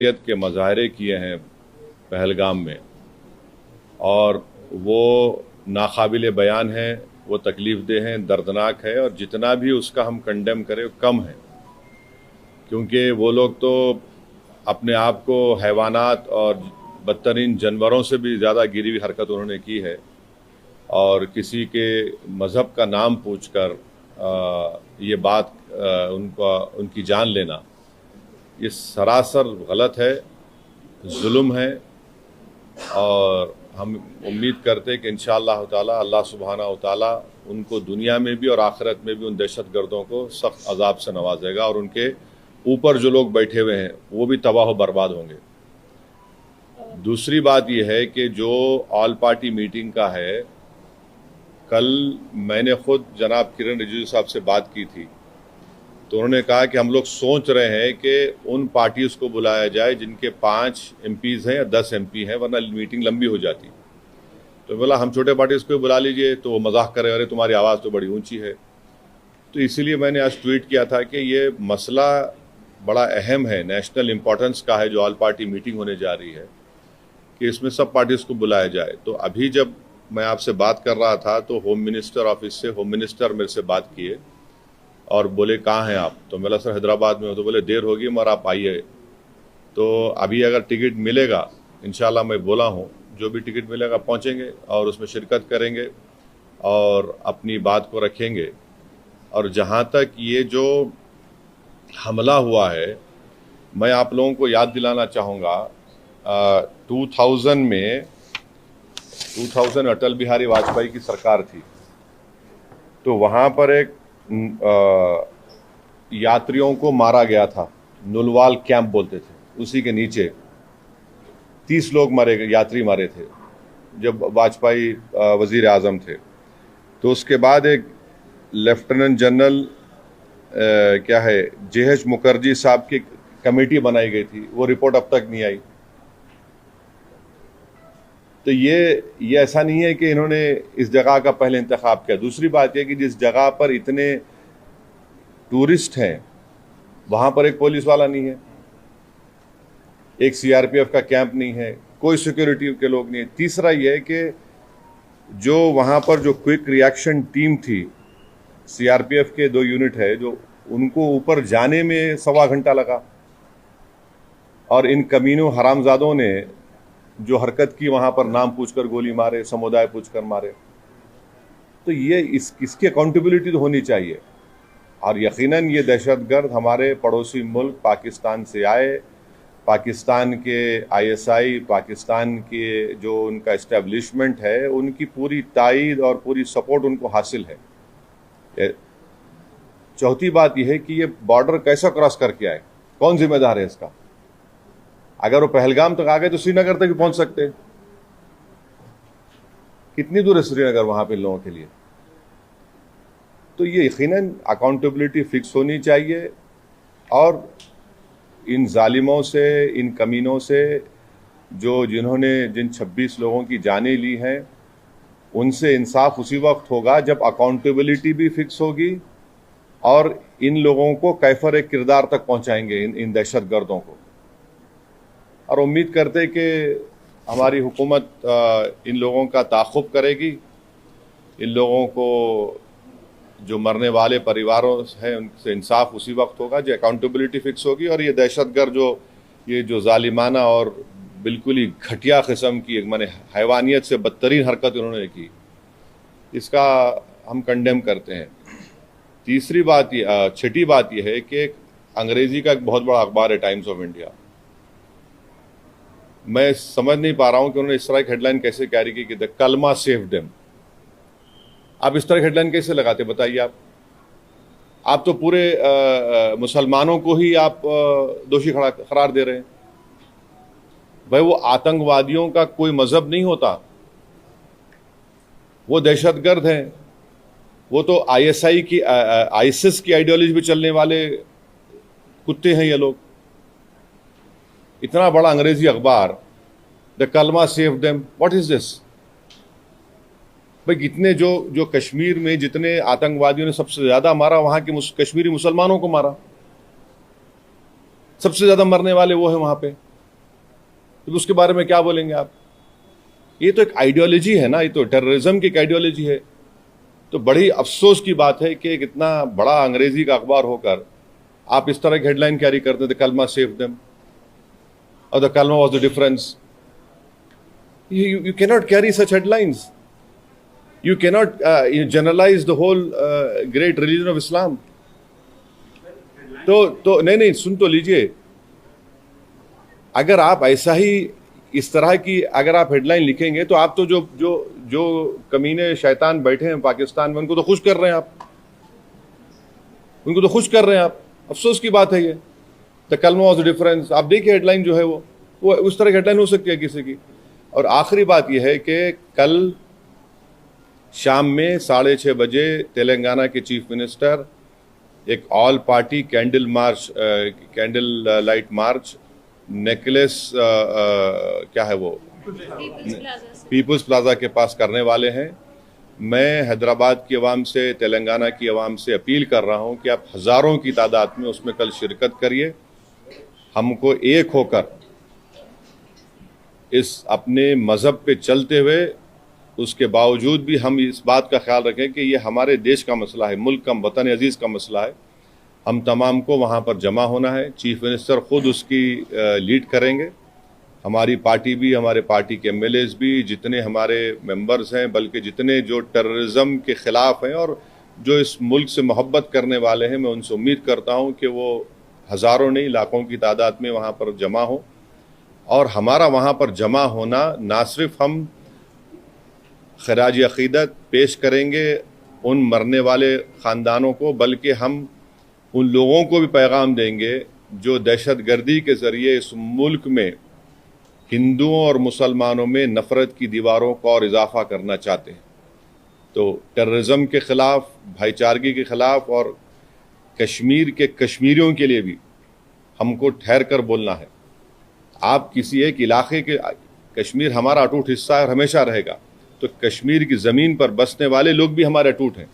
के मुजाहरे किए हैं पहलगाम में, और वो नाकाबिल बयान है, वो तकलीफ़देह हैं, दर्दनाक है, और जितना भी उसका हम कंडेम करें कम है, क्योंकि वो लोग तो अपने आप को हैवानात और बदतरीन जानवरों से भी ज़्यादा गिरी हुई हरकत उन्होंने की है। और किसी के मज़हब का नाम पूछकर ये बात उनकी जान लेना, ये सरासर गलत है, जुल्म है। और हम उम्मीद करते हैं कि इंशाअल्लाह ताला अल्लाह सुब्हानहू व तआला उनको दुनिया में भी और आखिरत में भी उन दहशतगर्दों को सख्त अजाब से नवाजेगा, और उनके ऊपर जो लोग बैठे हुए हैं वो भी तबाह बर्बाद होंगे। दूसरी बात यह है कि जो ऑल पार्टी मीटिंग का है, कल मैंने खुद जनाब किरण रिजिजू साहब से बात की थी, तो उन्होंने कहा कि हम लोग सोच रहे हैं कि उन पार्टीज़ को बुलाया जाए जिनके 5 MPs हैं या 10 MP हैं, वरना मीटिंग लंबी हो जाती। तो बोला हम छोटे पार्टीज़ को बुला लीजिए, तो वो मजाक करे, अरे तुम्हारी आवाज़ तो बड़ी ऊंची है। तो इसीलिए मैंने आज ट्वीट किया था कि ये मसला बड़ा अहम है, नेशनल इम्पोर्टेंस का है, जो ऑल पार्टी मीटिंग होने जा रही है, कि इसमें सब पार्टीज़ को बुलाया जाए। तो अभी जब मैं आपसे बात कर रहा था तो होम मिनिस्टर ऑफिस से होम मिनिस्टर मेरे से बात किए और बोले कहाँ हैं आप? तो मैं सर हैदराबाद में हूँ। तो बोले देर होगी मगर आप आइए। तो अभी अगर टिकट मिलेगा, इंशाल्लाह मैं बोला हूँ, जो भी टिकट मिलेगा पहुँचेंगे और उसमें शिरकत करेंगे और अपनी बात को रखेंगे। और जहाँ तक ये जो हमला हुआ है, मैं आप लोगों को याद दिलाना चाहूँगा, 2000 अटल बिहारी वाजपेयी की सरकार थी, तो वहाँ पर एक यात्रियों को मारा गया था, नुलवाल कैंप बोलते थे, उसी के नीचे 30 लोग मारे गए, यात्री मारे थे जब वाजपेयी वजीर आज़म थे। तो उसके बाद एक लेफ्टिनेंट जनरल क्या है JH मुखर्जी साहब की कमेटी बनाई गई थी, वो रिपोर्ट अब तक नहीं आई। तो ये ऐसा नहीं है कि इन्होंने इस जगह का पहले इंतखाब किया। दूसरी बात यह कि जिस जगह पर इतने टूरिस्ट हैं वहाँ पर एक पुलिस वाला नहीं है, एक CRPF का कैंप नहीं है, कोई सिक्योरिटी के लोग नहीं है। तीसरा यह है कि जो वहाँ पर जो क्विक रिएक्शन टीम थी, CRPF के 2 यूनिट है, जो उनको ऊपर जाने में 1.25 घंटा लगा, और इन कमीनों हरामजादों ने जो हरकत की वहाँ पर नाम पूछकर गोली मारे, समुदाय पूछकर मारे। तो ये इसकी अकाउंटेबिलिटी तो होनी चाहिए। और यकीनन ये दहशतगर्द हमारे पड़ोसी मुल्क पाकिस्तान से आए, पाकिस्तान के ISI, पाकिस्तान के जो उनका इस्टेब्लिशमेंट है, उनकी पूरी तायद और पूरी सपोर्ट उनको हासिल है। चौथी बात यह है कि ये बॉर्डर कैसा क्रॉस करके आए, कौन जिम्मेदार है इसका? अगर वो पहलगाम तक आ गए तो श्रीनगर तक भी पहुंच सकते हैं। कितनी दूर है श्रीनगर वहां पे लोगों के लिए? तो ये यकीनन अकाउंटेबिलिटी फिक्स होनी चाहिए, और इन जालिमों से, इन कमीनों से, जिन 26 लोगों की जानें ली हैं, उनसे इंसाफ उसी वक्त होगा जब अकाउंटेबिलिटी भी फिक्स होगी और इन लोगों को कैफर किरदार तक पहुंचाएंगे, इन दहशतगर्दों को। और उम्मीद करते कि हमारी हुकूमत इन लोगों का ताक़ुब करेगी, इन लोगों को, जो मरने वाले परिवारों हैं, उनसे इंसाफ उसी वक्त होगा जब अकाउंटेबिलिटी फिक्स होगी। और ये दहशतगर्द ये जो जालिमाना और बिल्कुल ही घटिया किस्म की, माने हैवानियत से बदतरीन हरकत उन्होंने की, इसका हम कंडेम करते हैं। छठी बात यह है कि अंग्रेज़ी का एक बहुत बड़ा अखबार है टाइम्स ऑफ इंडिया। मैं समझ नहीं पा रहा हूं कि उन्होंने इस तरह की हेडलाइन कैसे कैरी की कि द कलमा सेव देम। आप इस तरह की हेडलाइन कैसे लगाते, बताइए आप तो पूरे मुसलमानों को ही आप दोषी करार दे रहे हैं। भाई वो आतंकवादियों का कोई मजहब नहीं होता, वो दहशतगर्द हैं, वो तो ISI की ISIS की आइडियोलॉजी पे चलने वाले कुत्ते हैं ये लोग। इतना बड़ा अंग्रेजी अखबार, द कलमा save them, what is this? भाई कितने जो कश्मीर में जितने आतंकवादियों ने सबसे ज्यादा मारा, वहां के कश्मीरी मुसलमानों को मारा, सबसे ज्यादा मरने वाले वो है वहां पे। तो उसके बारे में क्या बोलेंगे आप? ये तो एक आइडियोलॉजी है ना, ये तो टेररिज्म की एक आइडियोलॉजी है। तो बड़ी अफसोस की बात है कि इतना बड़ा अंग्रेजी का अखबार होकर आप इस तरह की हेडलाइन कैरी करते थे, कलमा सेव देम और द कलमा was the difference. You cannot carry such headlines. You cannot generalize the whole great religion of Islam. तो नहीं सुन तो लीजिए, अगर आप ऐसा ही इस तरह की अगर आप हेडलाइन लिखेंगे तो आप तो जो जो जो कमीने शैतान बैठे हैं पाकिस्तान में उनको तो खुश कर रहे हैं आप, उनको तो खुश कर रहे हैं आप। अफसोस की बात है ये। द कलमा वाज द डिफरेंस, आप देखिए हेडलाइन जो है वो उस तरह की हेडलाइन हो सकती है किसी की। और आखिरी बात यह है कि कल शाम में 6:30 बजे तेलंगाना के चीफ मिनिस्टर एक all party candle light march necklace क्या है वो पीपल्स प्लाजा के पास करने वाले हैं। मैं हैदराबाद की आवाम से, तेलंगाना की आवाम से अपील कर रहा हूं कि आप हज़ारों की तादाद में उसमें कल शिरकत करिए। हमको एक होकर इस अपने मज़हब पे चलते हुए उसके बावजूद भी हम इस बात का ख्याल रखें कि ये हमारे देश का मसला है, मुल्क का, वतन अजीज़ का मसला है। हम तमाम को वहाँ पर जमा होना है। चीफ मिनिस्टर ख़ुद उसकी लीड करेंगे। हमारी पार्टी भी, हमारे पार्टी के MLAs भी, जितने हमारे मेंबर्स हैं, बल्कि जितने जो टेररिज्म के ख़िलाफ़ हैं और जो इस मुल्क से मोहब्बत करने वाले हैं, मैं उनसे उम्मीद करता हूँ कि वो हज़ारों नहीं लाखों की तादाद में वहाँ पर जमा हो। और हमारा वहाँ पर जमा होना ना सिर्फ हम खराज अक़ीदत पेश करेंगे उन मरने वाले ख़ानदानों को, बल्कि हम उन लोगों को भी पैगाम देंगे जो दहशतगर्दी के ज़रिए इस मुल्क में हिंदुओं और मुसलमानों में नफ़रत की दीवारों को और इजाफ़ा करना चाहते हैं। तो टेररिज्म के ख़िलाफ़, भाईचारगी के ख़िलाफ़ और कश्मीर के कश्मीरियों के लिए भी हमको ठहर कर बोलना है। आप किसी एक इलाके के, कश्मीर हमारा अटूट हिस्सा है और हमेशा रहेगा, तो कश्मीर की ज़मीन पर बसने वाले लोग भी हमारे अटूट हैं,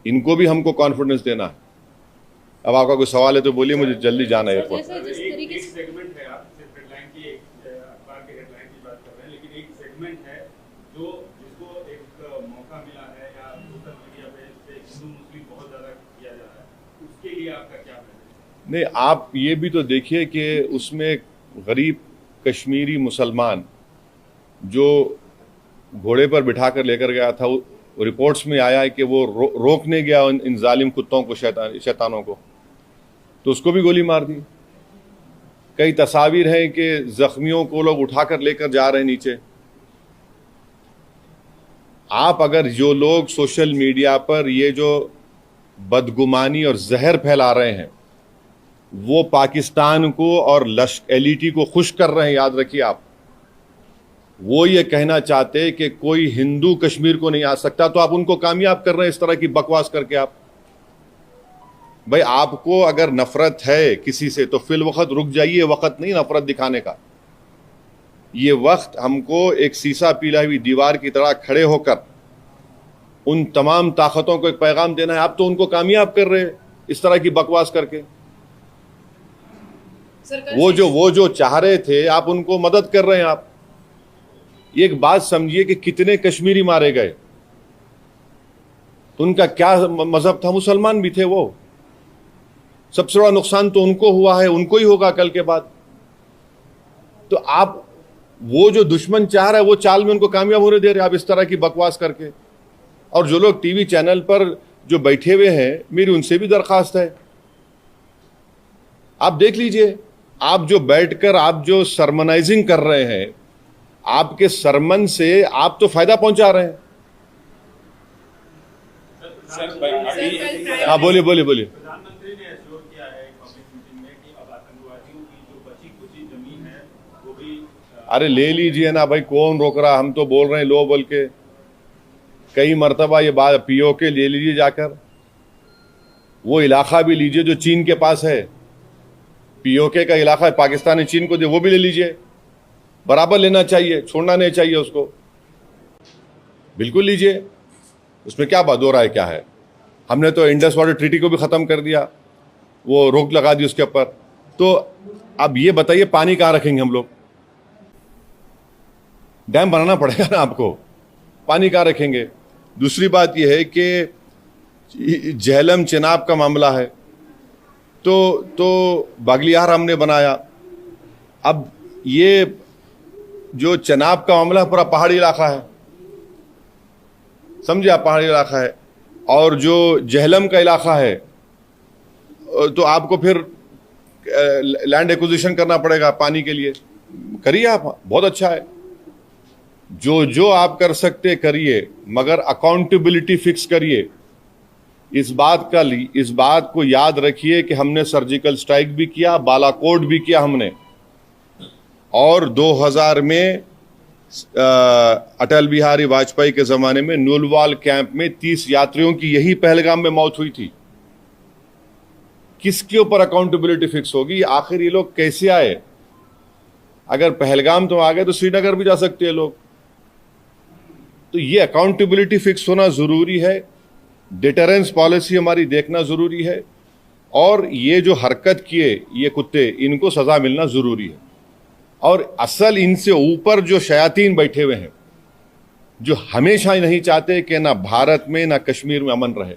इनको भी हमको कॉन्फिडेंस देना है। अब आपका कोई सवाल है तो बोलिए, मुझे जल्दी जाना है एयरपोर्ट। एक सेगमेंट है, आप सिर्फ हेडलाइन की, अखबार के हेडलाइन की बात कर रहे हैं, लेकिन एक सेगमेंट है जो जिसको एक मौका मिला है या सोशल मीडिया पे हिंदू मुस्लिम बहुत ज़्यादा किया जा रहा है, उसके लिए आपका क्या है? नहीं, आप ये भी तो देखिए कि उसमें गरीब कश्मीरी मुसलमान जो घोड़े पर बिठा कर लेकर गया था, रिपोर्ट्स में आया है कि वो रोकने गया इन जालिम कुत्तों को, शैतानों को, तो उसको भी गोली मार दी। कई तस्वीर हैं कि जख्मियों को लोग उठाकर लेकर जा रहे हैं नीचे। आप अगर जो लोग सोशल मीडिया पर ये जो बदगुमानी और जहर फैला रहे हैं वो पाकिस्तान को और LT को खुश कर रहे हैं, याद रखिए आप। वो ये कहना चाहते कि कोई हिंदू कश्मीर को नहीं आ सकता, तो आप उनको कामयाब कर रहे हैं इस तरह की बकवास करके। आप भाई, आपको अगर नफरत है किसी से तो फिल वक्त रुक जाइए, वक्त नहीं नफरत दिखाने का। ये वक्त हमको एक सीसा पीला हुई दीवार की तरह खड़े होकर उन तमाम ताकतों को एक पैगाम देना है। आप तो उनको कामयाब कर रहे हैं इस तरह की बकवास करके। वो जो चाह रहे थे, आप उनको मदद कर रहे हैं। आप एक बात समझिए कि कितने कश्मीरी मारे गए, उनका क्या मजहब था? मुसलमान भी थे वो। सबसे बड़ा नुकसान तो उनको हुआ है, उनको ही होगा कल के बाद। तो आप वो जो दुश्मन चाह रहा है वो चाल में उनको कामयाब होने दे रहे आप इस तरह की बकवास करके। और जो लोग टीवी चैनल पर जो बैठे हुए हैं, मेरी उनसे भी दरखास्त है, आप देख लीजिए, आप जो बैठकर आप जो सरमनाइजिंग कर रहे हैं, आपके सरमन से आप तो फायदा पहुंचा रहे हैं। हाँ, बोलिए। प्रधानमंत्री ने एश्योर किया है पब्लिक मीटिंग में कि अब आतंकवादियों की जो बची कुची जमीन है वो भी अरे ले लीजिए ना भाई, कौन रोक रहा? हम तो बोल रहे हैं लो बोल के कई मरतबा। ये बात POK ले लीजिए जाकर, वो इलाका भी लीजिए जो चीन के पास है। POK का इलाका पाकिस्तान ने चीन को दे, वो भी ले लीजिए। बराबर लेना चाहिए, छोड़ना नहीं चाहिए उसको। बिल्कुल लीजिए, उसमें क्या बात हो रहा है? क्या है? हमने तो इंडस वाटर ट्रीटी को भी ख़त्म कर दिया, वो रोक लगा दी उसके ऊपर। तो अब ये बताइए पानी कहाँ रखेंगे हम लोग? डैम बनाना पड़ेगा ना आपको, पानी कहाँ रखेंगे। दूसरी बात यह है कि झेलम चेनाब का मामला है, तो बागलियार हमने बनाया। अब ये जो चेनाब का मामला है पूरा पहाड़ी इलाका है, समझे आप, पहाड़ी इलाका है। और जो झेलम का इलाका है तो आपको फिर लैंड एक्विजिशन करना पड़ेगा पानी के लिए। करिए आप, बहुत अच्छा है, जो आप कर सकते करिए, मगर अकाउंटेबिलिटी फिक्स करिए। इस बात को याद रखिए कि हमने सर्जिकल स्ट्राइक भी किया, बालाकोट भी किया हमने, और 2000 में अटल बिहारी वाजपेयी के जमाने में नुलवाल कैंप में 30 यात्रियों की यही पहलगाम में मौत हुई थी। किसके ऊपर अकाउंटेबिलिटी फिक्स होगी? आखिर ये लोग कैसे आए? अगर पहलगाम तो आ गए तो श्रीनगर भी जा सकते हैं लोग। तो ये अकाउंटेबिलिटी फिक्स होना जरूरी है, डिटरेंस पॉलिसी हमारी देखना जरूरी है, और ये जो हरकत किए ये कुत्ते, इनको सजा मिलना जरूरी है। और असल इनसे ऊपर जो शयातीन बैठे हुए हैं, जो हमेशा ही नहीं चाहते कि ना भारत में ना कश्मीर में अमन रहे,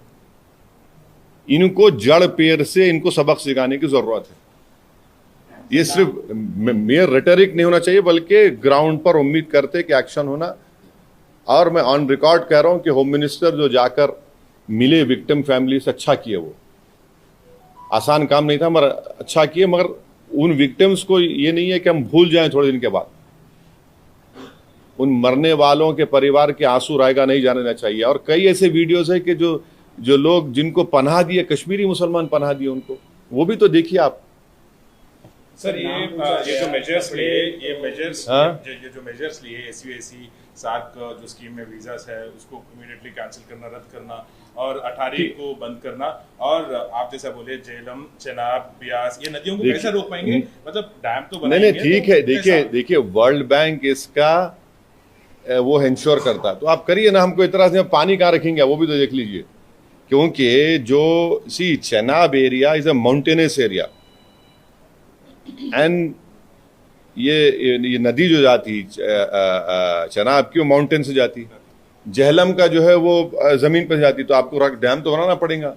इनको जड़ पेड़ से इनको सबक सिखाने की जरूरत है। ये सिर्फ मेयर रेटरिक नहीं होना चाहिए, बल्कि ग्राउंड पर उम्मीद करते कि एक्शन होना। और मैं ऑन रिकॉर्ड कह रहा हूं कि होम मिनिस्टर जो जाकर मिले विक्टिम फैमिली से, अच्छा किए, वो आसान काम नहीं था मगर अच्छा किए। मगर उन विक्टिम्स को ये नहीं है कि हम भूल जाएं थोड़े दिन के बाद, उन मरने वालों के परिवार के आंसू रायगा नहीं जाना चाहिए। और कई ऐसे वीडियोस है कि जो लोग जिनको पनाह दिए, कश्मीरी मुसलमान पनाह दिए उनको, वो भी तो देखिए आप। सर ये जो मेजर्स लिए, ये जो मेजर्स लिए SUAC सार्क जो स्कीम में वीजास है उसको इमीडिएटली कैंसिल करना, रद्द करना, और 18 को बंद करना, और आप जैसा बोले झेलम, चेनाब, ब्यास, ये नदियों को कैसे रोक पाएंगे? मतलब डैम तो बनाएंगे। नहीं, ठीक है, देखिए वर्ल्ड बैंक इसका वो इंश्योर करता, तो आप करिए ना। हमको इतना से पानी कहाँ रखेंगे वो भी तो देख लीजिए, क्योंकि जो Chenab area is a mountainous area, and ये नदी जो जाती चेनाब की, वो माउंटेन से जाती। झेलम का जो है वो जमीन पर जाती, तो आपको डैम तो बनाना पड़ेगा।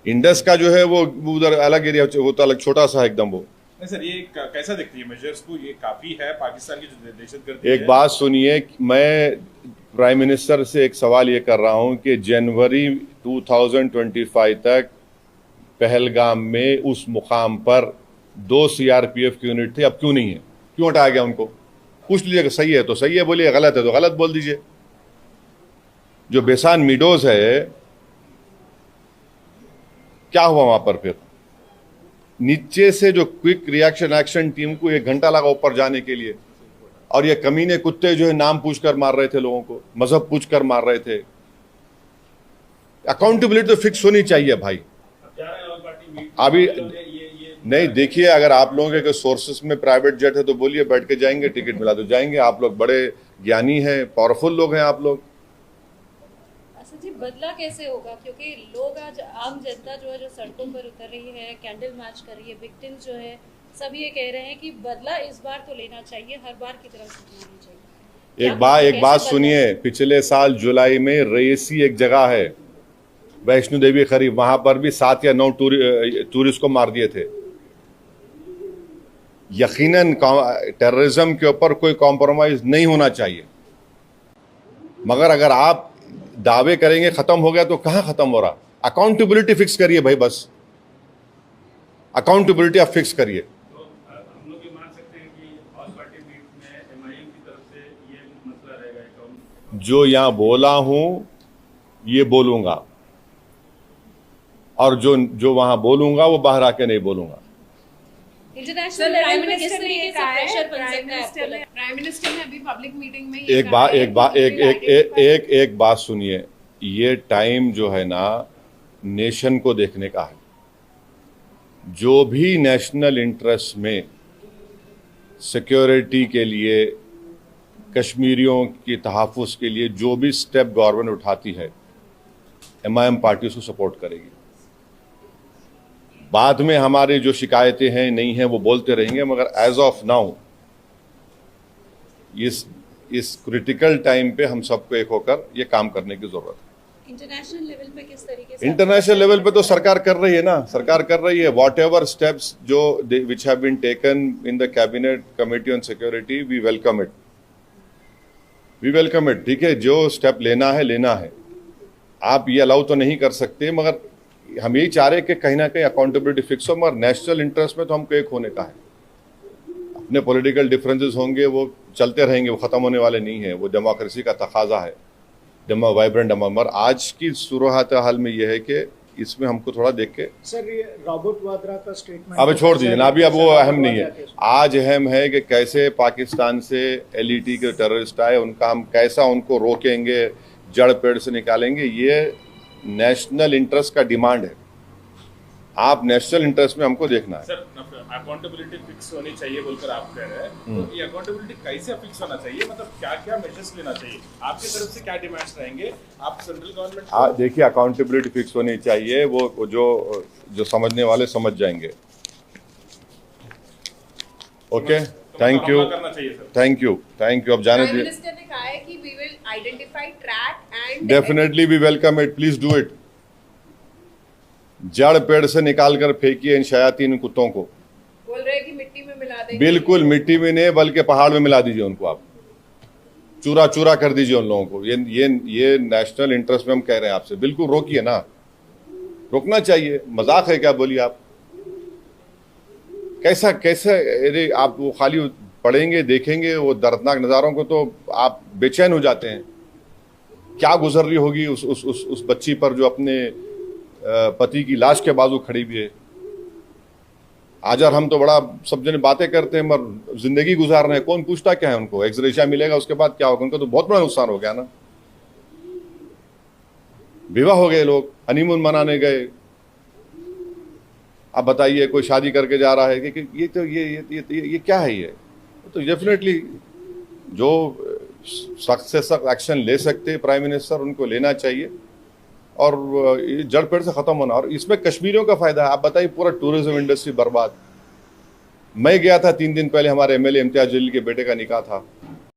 इंडस का जो है वो उधर अलग एरिया, वो तो अलग छोटा सा एकदम। वो नहीं सर, ये कैसा दिखती है मेजर्स को? ये काफी है पाकिस्तान की जो दहशतगर्दी। एक बात सुनिए, मैं प्राइम मिनिस्टर से एक सवाल ये कर रहा हूं कि जनवरी 2025 तक पहलगाम में उस मुकाम पर 2 CRPF की यूनिट थे, अब क्यों नहीं है? क्यों हटाया गया उनको? पूछ लीजिएगा, सही है तो सही है बोलिए, गलत है तो गलत बोल दीजिए। जो बेसान मीडोज है, क्या हुआ वहां पर? फिर नीचे से जो क्विक रिएक्शन एक्शन टीम को 1 घंटा लगा ऊपर जाने के लिए, और ये कमीने कुत्ते जो है नाम पूछकर मार रहे थे लोगों को, मजहब पूछकर मार रहे थे। अकाउंटेबिलिटी तो फिक्स होनी चाहिए भाई। अभी नहीं, देखिए, अगर आप लोगों के सोर्सेस में प्राइवेट जेट है तो बोलिए, बैठ के जाएंगे, टिकट मिला तो जाएंगे। आप लोग बड़े ज्ञानी हैं, पावरफुल लोग हैं आप लोग। अच्छा जी, बदला कैसे होगा? क्योंकि लोग आज, आम जनता जो है, जो सड़कों पर उतर रही है, कैंडल मार्च कर रही है, विक्टिम्स जो है सब ये कह रहे हैं कि बदला इस बार तो लेना चाहिए, हर बार की तरह से लेना चाहिए। एक बात सुनिए, पिछले साल जुलाई में रेसी एक जगह है, वैष्णो देवी करीब, वहां पर भी 7 या 9 टूरिस्ट को मार दिए थे। यकीनन टेररिज्म के ऊपर कोई कॉम्प्रोमाइज नहीं होना चाहिए, मगर अगर आप दावे करेंगे खत्म हो गया, तो कहां खत्म हो रहा? अकाउंटेबिलिटी फिक्स करिए भाई, बस अकाउंटेबिलिटी आप फिक्स करिए। तो हम लोग ये मान सकते हैं कि ऑल पार्टी मीट में MIM की तरफ से ये मसला रहेगा। जो यहां बोला हूं ये बोलूंगा, और जो वहां बोलूंगा वो बाहर आके नहीं बोलूंगा। इंटरनेशनल लेवल पे किस तरीके से प्रेशर बन सकता है आपको लगता है? प्राइम मिनिस्टर ने अभी पब्लिक मीटिंग में एक बात सुनिए, ये टाइम जो है ना नेशन को देखने का है। जो भी नेशनल इंटरेस्ट में सिक्योरिटी के लिए, कश्मीरियों की तहफ़्फ़ुज़ के लिए जो भी स्टेप गवर्नमेंट उठाती है, MIM पार्टी उसको सपोर्ट करेगी। बाद में हमारी जो शिकायतें हैं नहीं हैं वो बोलते रहेंगे, मगर एज ऑफ नाउ इस क्रिटिकल टाइम पे हम सबको एक होकर ये काम करने की जरूरत है। इंटरनेशनल लेवल पे किस तरीके से इंटरनेशनल लेवल पे तो सरकार कर रही है ना, सरकार कर रही है। वॉट एवर स्टेप्स जो which have been taken in the cabinet committee on security, we welcome it, we welcome it. ठीक है, जो स्टेप लेना है। आप ये अलाउ तो नहीं कर सकते, मगर हम यही चाह रहे कि कहीं ना कहीं अकाउंटेबिलिटी फिक्स हो, मगर नेशनल इंटरेस्ट में तो हमको एक होने का है। अपने पॉलिटिकल डिफरेंसेस होंगे, वो चलते रहेंगे, वो ख़त्म होने वाले नहीं है, वो डेमोक्रेसी का तकाजा है, वाइब्रेंट मगर आज की सूरत हाल में यह है कि इसमें हमको थोड़ा देख के सर ये रॉबर्ट वाड्रा का स्टेटमेंट अब छोड़ दीजिए ना, अभी अब वो अहम नहीं है। आज अहम है कि कैसे पाकिस्तान से एलईटी के टेररिस्ट आए, उनका हम कैसा उनको रोकेंगे, जड़ पेड़ से निकालेंगे। ये नेशनल इंटरेस्ट का डिमांड है। आप नेशनल इंटरेस्ट में हमको देखना है। सर अकाउंटेबिलिटी फिक्स होनी चाहिए बोलकर आप कह रहे हैं, तो ये अकाउंटेबिलिटी कैसे फिक्स होना चाहिए, मतलब क्या क्या मेजर्स लेना चाहिए, आपकी तरफ से क्या डिमांड्स रहेंगे, आप सेंट्रल गवर्नमेंट देखिए अकाउंटेबिलिटी फिक्स होनी चाहिए, वो जो समझने वाले समझ जाएंगे। Okay, thank you, thank you, thank you. अब जाने प्राइम दीजिए। मिनिस्टर ने कहा है कि we will identify, track and definitely we welcome it, please do it. जड़ पेड़ से निकाल कर फेंकिए इन शयातीन कुत्तों को। बोल रहे हैं कि मिट्टी में मिला देंगे। बिल्कुल मिट्टी में नहीं, बल्कि पहाड़ में मिला दीजिए उनको, आप चूरा चूरा कर दीजिए उन लोगों को। ये नेशनल इंटरेस्ट में हम कह रहे हैं आपसे, बिल्कुल रोकिए ना, रोकना चाहिए। मजाक है क्या, बोलिए आप? कैसा अरे आप वो खाली पढ़ेंगे, देखेंगे वो दर्दनाक नज़ारों को तो आप बेचैन हो जाते हैं। क्या गुजर रही होगी उस बच्ची पर जो अपने पति की लाश के बाजू खड़ी हुई है। आज और हम तो बड़ा सब जने बातें करते हैं, मगर जिंदगी गुजार रहे हैं, कौन पूछता क्या है उनको? एक्सग्रेशिया मिलेगा, उसके बाद क्या होगा? उनका तो बहुत बड़ा नुकसान हो गया ना। विवाह हो गए, लोग हनीमून मनाने गए। अब बताइए कोई शादी करके जा रहा है कि ये तो ये क्या है? ये तो डेफिनेटली जो सख्त से सख्त एक्शन ले सकते हैं प्राइम मिनिस्टर, उनको लेना चाहिए और ये जड़ पेड़ से ख़त्म होना। और इसमें कश्मीरियों का फ़ायदा है। आप बताइए, पूरा टूरिज्म इंडस्ट्री बर्बाद। मैं गया था 3 दिन पहले, हमारे एमएलए इम्तियाज़ जलील के बेटे का निकाह था।